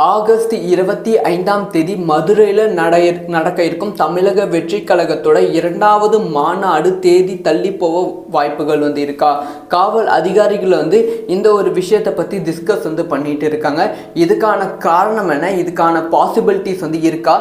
August 25ஆம் தேதி மதுரையில் நடக்க இருக்கும் தமிழக வெற்றி கழகத்தோட 2வது மாநாடு தேதி தள்ளி போக வாய்ப்புகள் இருக்கா? காவல் அதிகாரிகள் இந்த ஒரு விஷயத்தை பற்றி டிஸ்கஸ் பண்ணிட்டு இருக்காங்க. இதுக்கான காரணம் என்ன, இதுக்கான பாசிபிலிட்டிஸ் இருக்கா?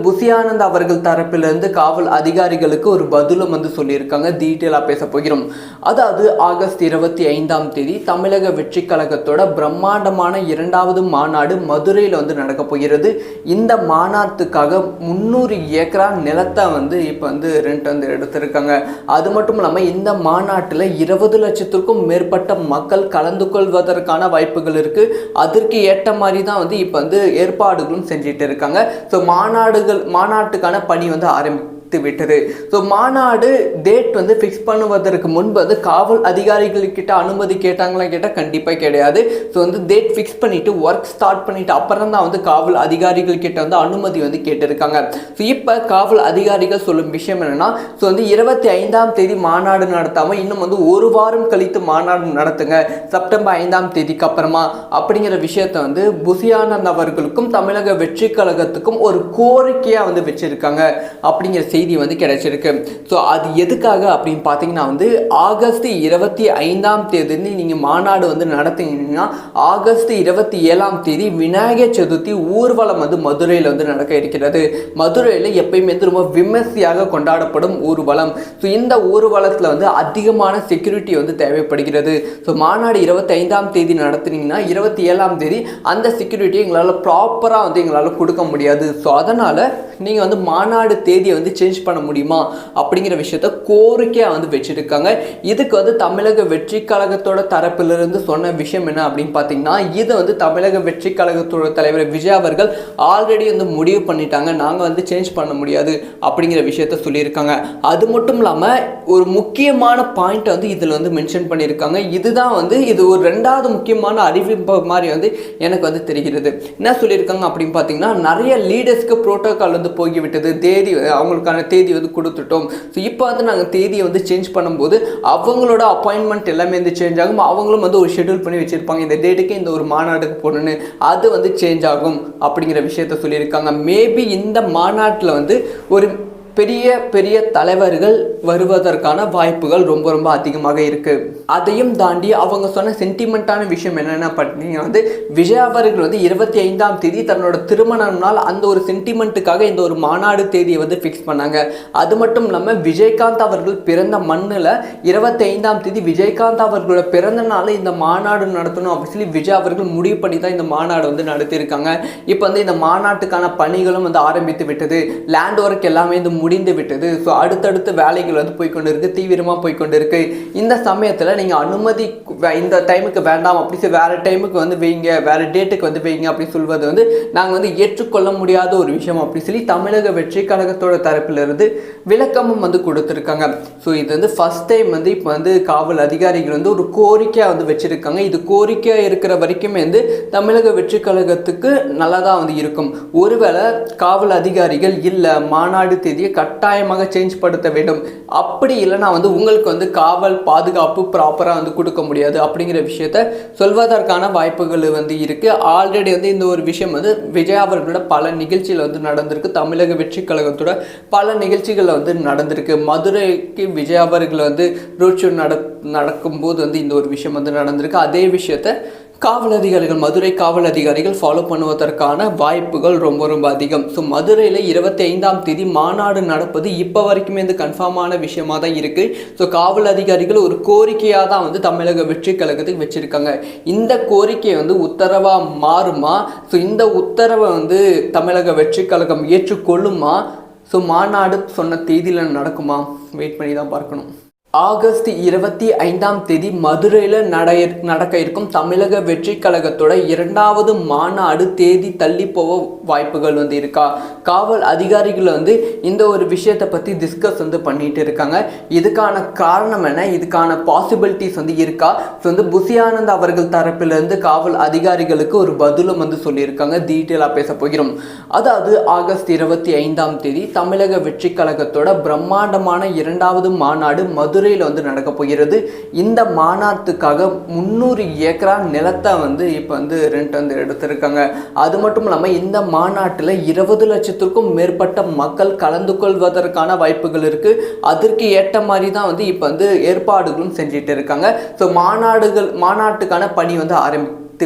புசி ஆனந்த் அவர்கள் தரப்பிலிருந்து காவல் அதிகாரிகளுக்கு ஒரு பதிலும் சொல்லியிருக்காங்க. டீட்டெயிலாக பேச போகிறோம். அதாவது ஆகஸ்ட் 25ஆம் தேதி தமிழக வெற்றி கழகத்தோட பிரம்மாண்டமான 2வது மாநாடு மதுரையில் நடக்க போகிறது. இந்த மாநாட்டுக்காக 300 ஏக்கரா நிலத்தை இப்போ ரெண்ட் எடுத்திருக்காங்க. அது மட்டும் இல்லாமல் இந்த மாநாட்டில் 20 லட்சத்திற்கும் மேற்பட்ட மக்கள் கலந்து கொள்வதற்கான வாய்ப்புகள் இருக்கு. அதற்கு ஏற்ற மாதிரி தான் இப்போ ஏற்பாடுகளும் செஞ்சுட்டு இருக்காங்க. ஸோ மாநாட்டுக்கான பணி விட்டது. ஸோ மாநாடு டேட் ஃபிக்ஸ் பண்ணுவதற்கு முன்பு காவல் அதிகாரிகள் கிட்ட அனுமதி கேட்டாங்களா கேட்டால் கண்டிப்பாக கிடையாது. ஸோ டேட் ஃபிக்ஸ் பண்ணிட்டு ஒர்க் ஸ்டார்ட் பண்ணிட்டு அப்புறம் தான் காவல் அதிகாரிகள் கிட்ட அனுமதி கேட்டிருக்காங்க. ஸோ இப்போ காவல் அதிகாரிகள் சொல்லும் விஷயம் என்னன்னா, ஸோ 25ஆம் தேதி மாநாடு நடத்தாமல் இன்னும் ஒரு வாரம் கழித்து மாநாடு நடத்துங்க, செப்டம்பர் 5ஆம் தேதிக்கு அப்புறமா அப்படிங்கிற விஷயத்தை புசி ஆனந்த் அவர்களுக்கும் தமிழக வெற்றி கழகத்துக்கும் ஒரு கோரிக்கையா வச்சிருக்காங்க அப்படிங்கிற செய்தி கிடைச்சிருக்கு. ஸோ அது எதுக்காக அப்படின்னு பார்த்தீங்கன்னா, ஆகஸ்ட் 25ஆம் தேதி நீங்கள் மாநாடு நடத்தீங்கன்னா ஆகஸ்ட் 27ஆம் தேதி விநாயகர் சதுர்த்தி ஊர்வலம் மதுரையில் நடக்க இருக்கிறது. மதுரையில் எப்பயுமே ரொம்ப விமர்சையாக கொண்டாடப்படும் ஊர்வலம். ஸோ இந்த ஊர்வலத்தில் அதிகமான செக்யூரிட்டி தேவைப்படுகிறது. ஸோ மாநாடு 25ஆம் தேதி நடத்துனீங்கன்னா 27ஆம் தேதி அந்த செக்யூரிட்டி எங்களால் ப்ராப்பராக எங்களால் கொடுக்க முடியாது. ஸோ அதனால் நீங்கள் மாநாடு தேதியை சேஞ்ச் பண்ண முடியுமா அப்படிங்கிற விஷயத்த கோரிக்கையாக வச்சிருக்காங்க. இதுக்கு தமிழக வெற்றி கழகத்தோட தரப்பிலிருந்து சொன்ன விஷயம் என்ன அப்படின்னு பார்த்தீங்கன்னா, இது தமிழக வெற்றி கழகத்தோட தலைவர் விஜய் அவர்கள் ஆல்ரெடி முடிவு பண்ணிட்டாங்க, நாங்கள் சேஞ்ச் பண்ண முடியாது அப்படிங்கிற விஷயத்த சொல்லியிருக்காங்க. அது மட்டும் இல்லாமல் ஒரு முக்கியமான பாயிண்ட் இதில் மென்ஷன் பண்ணியிருக்காங்க. இதுதான் இது ஒரு 2வது முக்கியமான அறிவிப்பு மாதிரி எனக்கு தெரிகிறது. என்ன சொல்லியிருக்காங்க அப்படின்னு பார்த்தீங்கன்னா, நிறைய லீடர்ஸ்க்கு புரோட்டோகால் போய்விட்டது, தேதி அவங்களுக்கான தேதி கொடுத்துட்டோம். ஸோ இப்போ நாங்கள் தேதியை சேஞ்ச் பண்ணும்போது அவங்களோட அப்பாயின்மெண்ட் எல்லாமே சேஞ்ச் ஆகும். அவங்களும் ஒரு ஷெட்யூல் பண்ணி வச்சிருப்பாங்க, இந்த டேட்டுக்கு இந்த ஒரு மாநாட்டுக்கு போகணுன்னு, அது சேஞ்ச் ஆகும் அப்படிங்கிற விஷயத்த சொல்லியிருக்காங்க. மேபி இந்த மாநாட்டில் ஒரு பெரிய பெரிய தலைவர்கள் வருவதற்கான வாய்ப்புகள் ரொம்ப ரொம்ப அதிகமாக இருக்கு. அதையும் தாண்டி அவங்க சொன்ன சென்டிமெண்ட்டான விஷயம் என்னென்ன பார்த்தீங்கன்னா, விஜய் அவர்கள் 25ஆம் தேதி தன்னோட திருமண நாள், அந்த ஒரு சென்டிமெண்ட்டுக்காக இந்த ஒரு மாநாடு தேதியை ஃபிக்ஸ் பண்ணாங்க. அது மட்டும் இல்லாமல் விஜயகாந்த் அவர்கள் பிறந்த மண்ணில் 25ஆம் தேதி விஜயகாந்த் அவர்களோட பிறந்த நாள் இந்த மாநாடு நடத்தணும் அப்படின்னு சொல்லி விஜய் அவர்கள் முடிவு பண்ணி தான் இந்த மாநாடு நடத்தியிருக்காங்க. இப்போ இந்த மாநாட்டுக்கான பணிகளும் ஆரம்பித்து விட்டது. லேண்ட் ஒர்க் எல்லாமே முடிந்து விட்டது. ஸோ அடுத்தடுத்து வேலைகள் போய்கொண்டு இருக்கு, தீவிரமாக போய்கொண்டு இருக்கு. இந்த சமயத்தில் நீங்கள் அனுமதி இந்த டைமுக்கு வேண்டாம் அப்படி சொல்லி வேற டைமுக்கு வைங்க, வேற டேட்டுக்கு வைங்க அப்படின்னு சொல்வது நாங்கள் ஏற்றுக்கொள்ள முடியாத ஒரு விஷயம் அப்படி சொல்லி தமிழக வெற்றி கழகத்தோட தரப்பிலிருந்து விளக்கமும் கொடுத்துருக்காங்க. ஸோ இது ஃபர்ஸ்ட் டைம் இப்போ காவல் அதிகாரிகள் ஒரு கோரிக்கையாக வச்சிருக்காங்க. இது கோரிக்கையாக இருக்கிற வரைக்குமே தமிழக வெற்றி கழகத்துக்கு நல்லதாக இருக்கும். ஒருவேளை காவல் அதிகாரிகள் இல்லை மாநாடு தேதியை கட்டாயமாக சேஞ்ச் படுத்த வேண்டும், அப்படி இல்லைனா உங்களுக்கு காவல் பாதுகாப்பு ப்ராப்பராக கொடுக்க முடியாது அப்படிங்கிற விஷயத்த சொல்வதற்கான வாய்ப்புகள் இருக்கு. ஆல்ரெடி இந்த ஒரு விஷயம் விஜய் அவர்களோட பல நிகழ்ச்சியில் நடந்திருக்கு. தமிழக வெற்றி கழகத்தோட பல நிகழ்ச்சிகள் நடந்திருக்கு. மதுரைக்கு விஜய் அவர்கள் ரோட் ஷோ நடக்கும்போது இந்த ஒரு விஷயம் நடந்திருக்கு. அதே விஷயத்த காவல் அதிகாரிகள், மதுரை காவல் அதிகாரிகள் ஃபாலோ பண்ணுவதற்கான வாய்ப்புகள் ரொம்ப ரொம்ப அதிகம். ஸோ மதுரையில் 25ஆம் தேதி மாநாடு நடப்பது இப்போ வரைக்குமே கன்ஃபார்மான விஷயமாக தான் இருக்குது. ஸோ காவல் அதிகாரிகள் ஒரு கோரிக்கையாக தான் தமிழக வெற்றி கழகத்துக்கு வச்சுருக்காங்க. இந்த கோரிக்கை உத்தரவாக மாறுமா? ஸோ இந்த உத்தரவை தமிழக வெற்றி கழகம் ஏற்றுக்கொள்ளுமா? ஸோ மாநாடு சொன்ன தேதியில் நடக்குமா? வெயிட் பண்ணி தான் பார்க்கணும். ஆகஸ்ட் 25ஆம் தேதி மதுரையில் நடக்க இருக்கும் தமிழக வெற்றி கழகத்தோட 2வது மாநாடு தேதி தள்ளி போக வாய்ப்புகள் இருக்கா? காவல் அதிகாரிகள் இந்த ஒரு விஷயத்தை பற்றி டிஸ்கஸ் பண்ணிட்டு இருக்காங்க. இதுக்கான காரணம் என்ன, இதுக்கான பாசிபிலிட்டிஸ் இருக்கா? ஸோ புசி ஆனந்த் அவர்கள் தரப்பிலிருந்து காவல் அதிகாரிகளுக்கு ஒரு பதிலும் சொல்லியிருக்காங்க. டீட்டெயிலாக பேச போகிறோம். அதாவது ஆகஸ்ட் 25ஆம் தேதி தமிழக வெற்றி கழகத்தோட பிரம்மாண்டமான 2வது மாநாடு மதுரை மதுரையில் வந்து நடக்க போகிறது. இந்த மாநாட்டுக்காக 300 ஏக்கரா நிலத்தை வந்து இப்போ வந்து ரெண்ட் வந்து எடுத்திருக்காங்க. அது மட்டும் இல்லாமல் இந்த மாநாட்டில் 20 லட்சத்திற்கும் மேற்பட்ட மக்கள் கலந்து கொள்வதற்கான வாய்ப்புகள் இருக்குது. அதற்கு ஏற்ற மாதிரி தான் வந்து இப்போ வந்து ஏற்பாடுகளும் செஞ்சுட்டு இருக்காங்க. ஸோ மாநாட்டுக்கான பணி வந்து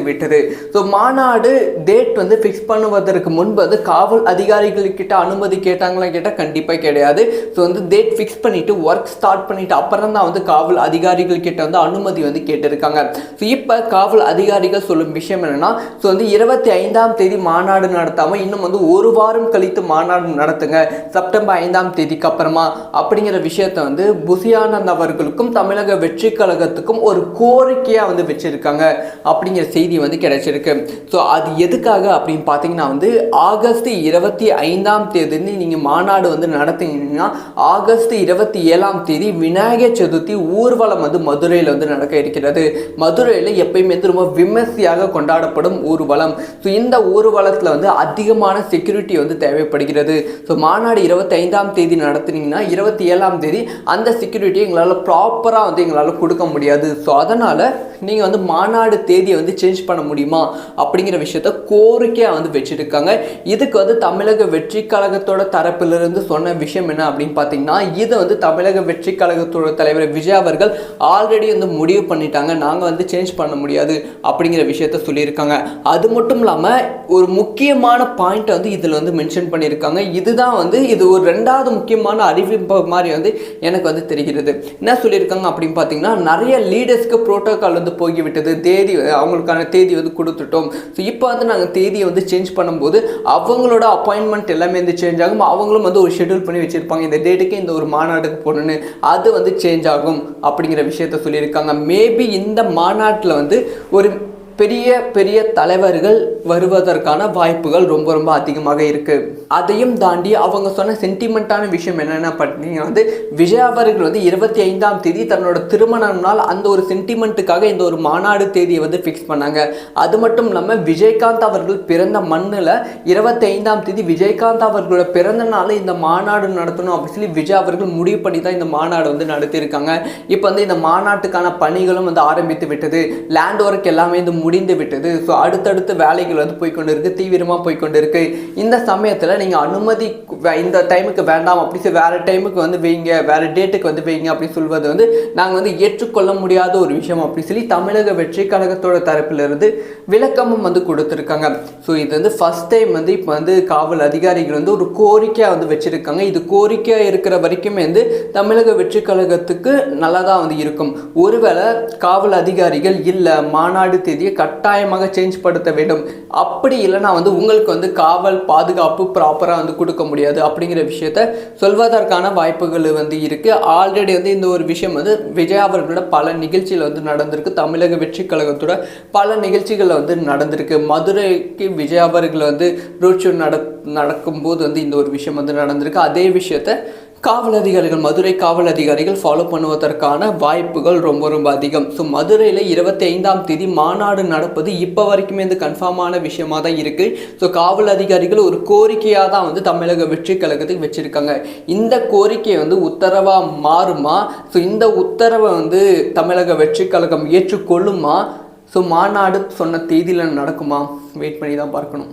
விட்டது. ஸோ மாநாடு டேட் வந்து ஃபிக்ஸ் பண்ணுவதற்கு முன்பு வந்து காவல் அதிகாரிகள்கிட்ட அனுமதி கேட்டாங்களா கேட்டால் கண்டிப்பாக கிடையாது. ஸோ வந்து டேட் ஃபிக்ஸ் பண்ணிட்டு ஒர்க் ஸ்டார்ட் பண்ணிட்டு அப்புறம் தான் வந்து காவல் அதிகாரிகள் கிட்ட வந்து அனுமதி வந்து கேட்டிருக்காங்க. ஸோ இப்போ காவல் அதிகாரிகள் சொல்லும் விஷயம் என்னன்னா, ஸோ வந்து 25ஆம் தேதி மாநாடு நடத்தாமல் இன்னும் வந்து ஒரு வாரம் கழித்து மாநாடு நடத்துங்க, செப்டம்பர் 5ஆம் தேதிக்கு அப்புறமா அப்படிங்கிற விஷயத்தை வந்து புசியானந்த் அவர்களுக்கும் தமிழக வெற்றி கழகத்துக்கும் ஒரு கோரிக்கையாக வந்து வச்சிருக்காங்க அப்படிங்கிற செய்தி வந்து கிடைச்சிருக்கு. ஸோ அது எதுக்காக அப்படின்னு பார்த்தீங்கன்னா வந்து ஆகஸ்ட் 25ஆம் தேதி நீங்கள் மாநாடு வந்து நடத்தீங்கன்னா ஆகஸ்ட் 27ஆம் தேதி விநாயகர் சதுர்த்தி ஊர்வலம் வந்து மதுரையில் வந்து நடக்க இருக்கிறது. மதுரையில் எப்பயுமே வந்து ரொம்ப விமர்சையாக கொண்டாடப்படும் ஊர்வலம். ஸோ இந்த ஊர்வலத்தில் வந்து அதிகமான செக்யூரிட்டி வந்து தேவைப்படுகிறது. ஸோ மாநாடு 25ஆம் தேதி நடத்துனீங்கன்னா 27ஆம் தேதி அந்த செக்யூரிட்டி எங்களால் ப்ராப்பராக வந்து எங்களால் கொடுக்க முடியாது. ஸோ அதனால் நீங்கள் வந்து மாநாடு தேதியை வந்து சேஞ்ச் பண்ண முடியுமா அப்படிங்கிற விஷயத்த கோரிக்கையாக வந்து வச்சிருக்காங்க. இதுக்கு வந்து தமிழக வெற்றி கழகத்தோட தரப்பிலிருந்து சொன்ன விஷயம் என்ன அப்படின்னு பார்த்தீங்கன்னா, இதை வந்து தமிழக வெற்றி கழகத்தோட தலைவர் விஜய் அவர்கள் ஆல்ரெடி வந்து முடிவு பண்ணிட்டாங்க, நாங்கள் வந்து சேஞ்ச் பண்ண முடியாது அப்படிங்கிற விஷயத்த சொல்லியிருக்காங்க. அது மட்டும் இல்லாமல் ஒரு முக்கியமான பாயிண்ட் வந்து இதில் வந்து மென்ஷன் பண்ணியிருக்காங்க. இதுதான் வந்து இது ஒரு 2வது முக்கியமான அறிவிப்பு மாதிரி வந்து எனக்கு வந்து தெரிகிறது. என்ன சொல்லியிருக்காங்க அப்படின்னு பார்த்தீங்கன்னா, நிறைய லீடர்ஸ்க்கு புரோட்டோகால் வந்து போய்விட்டது, தேதி அவங்களுக்கான தேதி வந்து கொடுத்துட்டோம். ஸோ இப்போ வந்து நாங்கள் தேதியை வந்து சேஞ்ச் பண்ணும்போது அவங்களோட அப்பாயின்மெண்ட் எல்லாமே வந்து சேஞ்ச் ஆகும். அவங்களும் வந்து ஒரு ஷெட்யூல் பண்ணி வச்சுருப்பாங்க, இந்த டேட்டுக்கு இந்த ஒரு மாநாட்டுக்கு போகணுன்னு, அது வந்து சேஞ்ச் ஆகும் அப்படிங்கிற விஷயத்த சொல்லியிருக்காங்க. மேபி இந்த மாநாட்டில் வந்து ஒரு பெரிய பெரிய தலைவர்கள் வருவதற்கான வாய்ப்புகள் ரொம்ப ரொம்ப அதிகமாக இருக்குது. அதையும் தாண்டி அவங்க சொன்ன சென்டிமெண்ட்டான விஷயம் என்னென்ன பார்த்தீங்கன்னா வந்து விஜய் அவர்கள் வந்து 25ஆம் தேதி தன்னோட திருமண நாள், அந்த ஒரு சென்டிமெண்ட்டுக்காக இந்த ஒரு மாநாடு தேதியை வந்து ஃபிக்ஸ் பண்ணாங்க. அது மட்டும் இல்லாமல் விஜயகாந்த் அவர்கள் பிறந்த மண்ணில் 25ஆம் தேதி விஜயகாந்த் அவர்களோட பிறந்த நாள் இந்த மாநாடு நடத்தணும் அப்படின்னு சொல்லி விஜய் அவர்கள் முடிவு பண்ணி தான் இந்த மாநாடு வந்து நடத்தியிருக்காங்க. இப்போ வந்து இந்த மாநாட்டுக்கான பணிகளும் வந்து ஆரம்பித்து விட்டது, லேண்ட் ஒர்க் எல்லாமே வந்து முடிந்து விட்டது. ஸோ அடுத்தடுத்து வேலைகள் வந்து போய்கொண்டு இருக்கு, தீவிரமாக போய்கொண்டு இருக்கு. இந்த சமயத்தில் நீங்கள் அனுமதி இந்த டைமுக்கு வேண்டாம் அப்படி சொல்லி வேறு டைமுக்கு வந்து வைங்க, வேறு டேட்டுக்கு வந்து வைங்க அப்படின்னு சொல்வது வந்து நாங்கள் வந்து ஏற்றுக்கொள்ள முடியாத ஒரு விஷயம் அப்படின்னு சொல்லி தமிழக வெற்றி கழகத்தோட தரப்பிலிருந்து விளக்கமும் வந்து கொடுத்துருக்காங்க. ஸோ இது வந்து ஃபர்ஸ்ட் டைம் வந்து இப்போ வந்து காவல் அதிகாரிகள் வந்து ஒரு கோரிக்கையாக வந்து வச்சுருக்காங்க. இது கோரிக்கையாக இருக்கிற வரைக்குமே வந்து தமிழக வெற்றி கழகத்துக்கு நல்லதாக வந்து இருக்கும். ஒருவேளை காவல் அதிகாரிகள் இல்லை மாநாடு தேதியை கட்டாயமாக சேஞ்ச் படுத்த வேண்டும், அப்படி இல்லைனா வந்து உங்களுக்கு வந்து காவல் பாதுகாப்பு ப்ராப்பராக வந்து கொடுக்க முடியாது அப்படிங்கிற விஷயத்த சொல்வதற்கான வாய்ப்புகள் வந்து இருக்குது. ஆல்ரெடி வந்து இந்த ஒரு விஷயம் வந்து விஜய் அவர்களோட பல நிகழ்ச்சியில் வந்து நடந்திருக்கு, தமிழக வெற்றி கழகத்தோட பல நிகழ்ச்சிகளில் வந்து நடந்திருக்கு. மதுரைக்கு விஜய் அவர்கள் வந்து ரோட் ஷோ நடக்கும்போது வந்து இந்த ஒரு விஷயம் வந்து நடந்திருக்கு. அதே விஷயத்த காவல் அதிகாரிகள், மதுரை காவல் அதிகாரிகள் ஃபாலோ பண்ணுவதற்கான வாய்ப்புகள் ரொம்ப ரொம்ப அதிகம். ஸோ மதுரையில் 25ஆம் தேதி மாநாடு நடப்பது இப்போ வரைக்குமே வந்து கன்ஃபார்மான விஷயமாக தான் இருக்குது. ஸோ காவல் அதிகாரிகள் ஒரு கோரிக்கையாக தான் வந்து தமிழக வெற்றி கழகத்துக்கு வச்சுருக்காங்க. இந்த கோரிக்கை வந்து உத்தரவாக மாறுமா? ஸோ இந்த உத்தரவை வந்து தமிழக வெற்றி கழகம் ஏற்றுக்கொள்ளுமா? ஸோ மாநாடு சொன்ன தேதியில் நடக்குமா? வெயிட் பண்ணி தான் பார்க்கணும்.